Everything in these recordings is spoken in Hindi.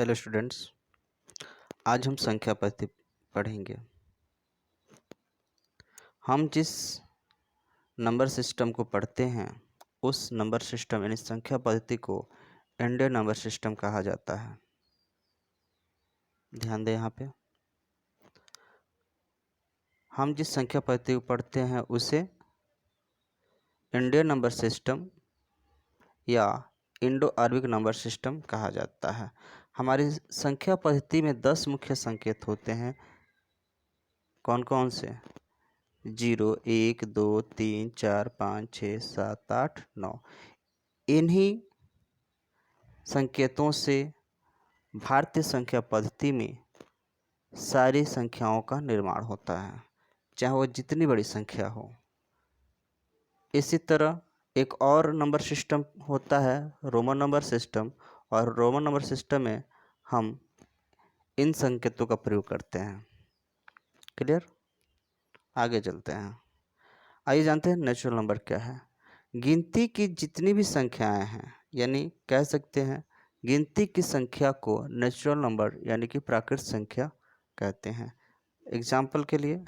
हेलो स्टूडेंट्स, आज हम संख्या पद्धति पढ़ेंगे। हम जिस नंबर सिस्टम को पढ़ते हैं उस नंबर सिस्टम यानी संख्या पद्धति को इंडियन नंबर सिस्टम कहा जाता है। ध्यान दें, यहाँ पे हम जिस संख्या पद्धति को पढ़ते हैं उसे इंडियन नंबर सिस्टम या इंडो अरबिक नंबर सिस्टम कहा जाता है। हमारी संख्या पद्धति में 10 मुख्य संकेत होते हैं। कौन कौन से? 0, 1, 2, 3, 4, 5, 6, 7, 8, 9। इन्हीं संकेतों से भारतीय संख्या पद्धति में सारी संख्याओं का निर्माण होता है, चाहे वो जितनी बड़ी संख्या हो। इसी तरह एक और नंबर सिस्टम होता है रोमन नंबर सिस्टम, और रोमन नंबर सिस्टम में हम इन संकेतों का प्रयोग करते हैं। क्लियर? आगे चलते हैं। आइए जानते हैं नेचुरल नंबर क्या है। गिनती की जितनी भी संख्याएं हैं, यानी कह सकते हैं गिनती की संख्या को नेचुरल नंबर यानी कि प्राकृतिक संख्या कहते हैं। एग्जाम्पल के लिए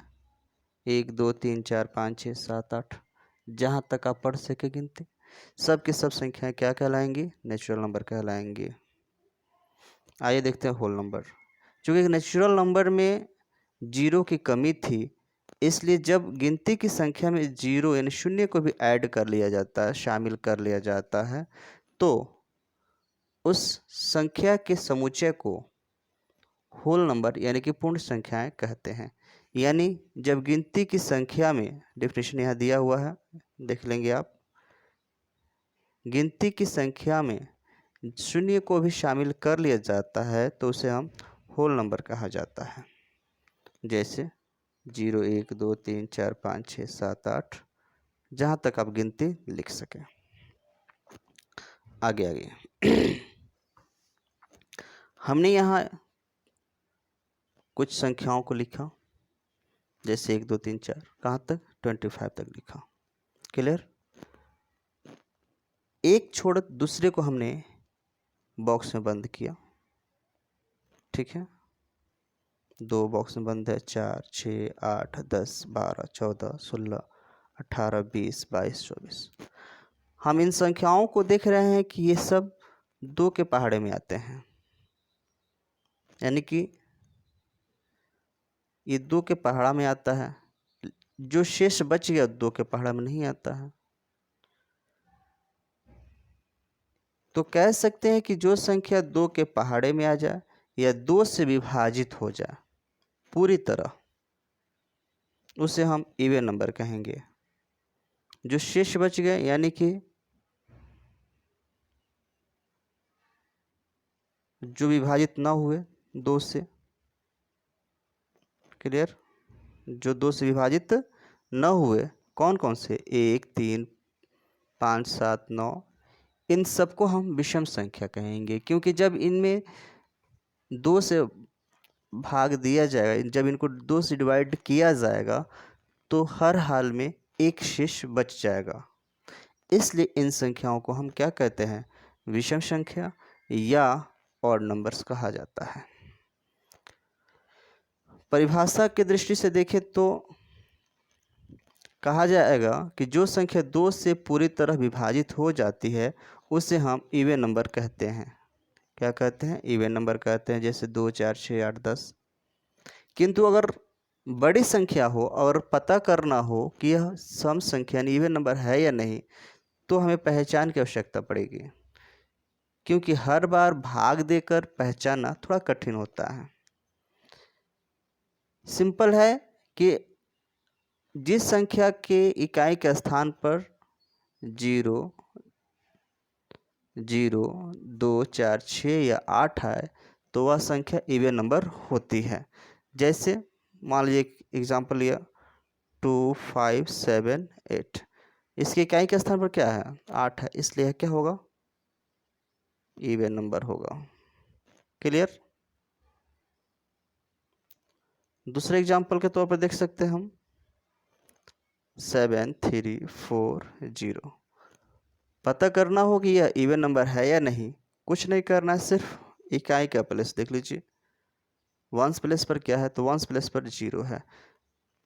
1, 2, 3, 4, 5, 6, 7, 8, जहाँ तक आप पढ़ सके गिनती, सब की सब संख्याएं क्या कहलाएंगी? Natural number कहलाएंगी। आइए देखते हैं होल नंबर। चूँकि नेचुरल नंबर में जीरो की कमी थी, इसलिए जब गिनती की संख्या में जीरो यानी शून्य को भी ऐड कर लिया जाता है, शामिल कर लिया जाता है, तो उस संख्या के समुच्चय को होल नंबर यानी कि पूर्ण संख्याएं कहते हैं। यानी जब गिनती की संख्या में, डेफिनेशन यहाँ दिया हुआ है, देख लेंगे आप, गिनती की संख्या में शून्य को भी शामिल कर लिया जाता है तो उसे हम होल नंबर कहा जाता है। जैसे 0, 1, 2, 3, 4, 5, 6, 7, 8, जहाँ तक आप गिनती लिख सकें। आगे हमने यहाँ कुछ संख्याओं को लिखा, जैसे 1, 2, 3, 4, कहाँ तक? 25 तक लिखा। क्लियर? एक छोड़ दूसरे को हमने बॉक्स में बंद किया, ठीक है। 2 बॉक्स में बंद है, 4, 6, 8, 10, 12, 14, 16, 18, 20, 22, 24। हम इन संख्याओं को देख रहे हैं कि ये सब 2 के पहाड़े में आते हैं, यानी कि ये 2 के पहाड़ा में आता है। जो शेष बच गया 2 के पहाड़ा में नहीं आता है। तो कह सकते हैं कि जो संख्या 2 के पहाड़े में आ जाए या 2 से विभाजित हो जाए पूरी तरह, उसे हम इवन नंबर कहेंगे। जो शेष बच गए यानी कि जो विभाजित ना हुए 2 से, क्लियर, जो 2 से विभाजित न हुए, कौन कौन से? 1, 3, 5, 7, 9, इन सबको हम विषम संख्या कहेंगे। क्योंकि जब इनमें 2 से भाग दिया जाएगा, जब इनको 2 से डिवाइड किया जाएगा तो हर हाल में एक शेष बच जाएगा। इसलिए इन संख्याओं को हम क्या कहते हैं? विषम संख्या या ऑड नंबर्स कहा जाता है। परिभाषा की दृष्टि से देखें तो कहा जाएगा कि जो संख्या 2 से पूरी तरह विभाजित हो जाती है उसे हम इवन नंबर कहते हैं। क्या कहते हैं? इवन नंबर कहते हैं। जैसे 2, 4, 6, 8, 10। किंतु अगर बड़ी संख्या हो और पता करना हो कि यह सम संख्या यानी इवन नंबर है या नहीं, तो हमें पहचान की आवश्यकता पड़ेगी, क्योंकि हर बार भाग देकर पहचानना थोड़ा कठिन होता है। सिंपल है कि जिस संख्या के इकाई के स्थान पर 0, 0, 2, 4, 6 या 8 है तो वह संख्या इवन नंबर होती है। जैसे मान लीजिए एग्जाम्पल लिया 2, 5, 7, 8, इसके इकाई के स्थान पर क्या है? 8 है, इसलिए क्या होगा? इवन नंबर होगा। क्लियर? दूसरे एग्जाम्पल के तौर पर देख सकते हैं हम 7, 3, 4, 0। पता करना हो कि यह इवन नंबर है या नहीं, कुछ नहीं करना है, सिर्फ इकाई का प्लेस देख लीजिए, वंस प्लेस पर क्या है, तो वंस प्लेस पर 0 है,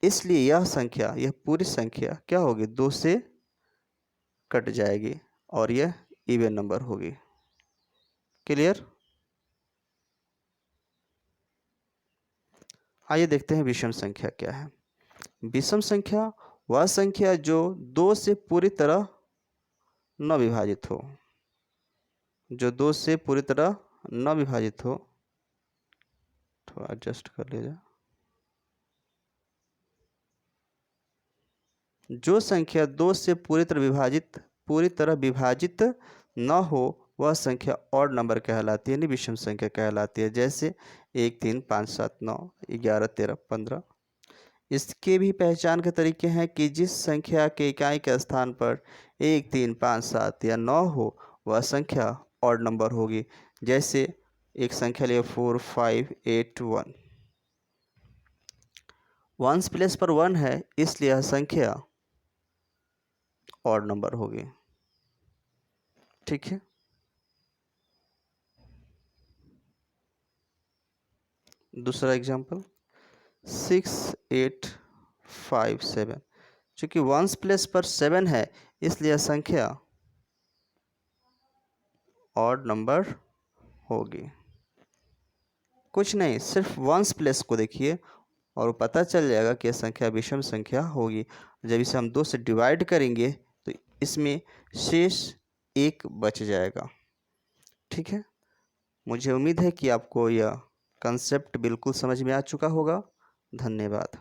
इसलिए यह संख्या, यह पूरी संख्या क्या होगी, 2 से कट जाएगी और यह इवन नंबर होगी। क्लियर। आइए देखते हैं विषम संख्या क्या है। विषम संख्या वह संख्या जो 2 से पूरी तरह न विभाजित हो, जो 2 से पूरी तरह न विभाजित हो, थोड़ा एडजस्ट कर लीजिए। जो संख्या 2 से पूरी तरह विभाजित न हो वह संख्या ऑड नंबर कहलाती है, यानी विषम संख्या कहलाती है। जैसे 1 3 5 7 9 11 13 15। इसके भी पहचान के तरीके हैं कि जिस संख्या के इकाई के स्थान पर 1 3 5 7 या 9 हो वह संख्या ऑड नंबर होगी। जैसे एक संख्या लिए 4 5 8 1, वंस प्लेस पर 1 है इसलिए यह संख्या ऑड नंबर होगी। ठीक है। दूसरा एग्जांपल 6 8 5 7, चूंकि वंस प्लेस पर 7 है इसलिए संख्या ऑड नंबर होगी। कुछ नहीं, सिर्फ वंस प्लेस को देखिए और पता चल जाएगा कि यह संख्या विषम संख्या होगी। जब इसे हम 2 से डिवाइड करेंगे तो इसमें शेष 1 बच जाएगा। ठीक है। मुझे उम्मीद है कि आपको यह कंसेप्ट बिल्कुल समझ में आ चुका होगा। धन्यवाद।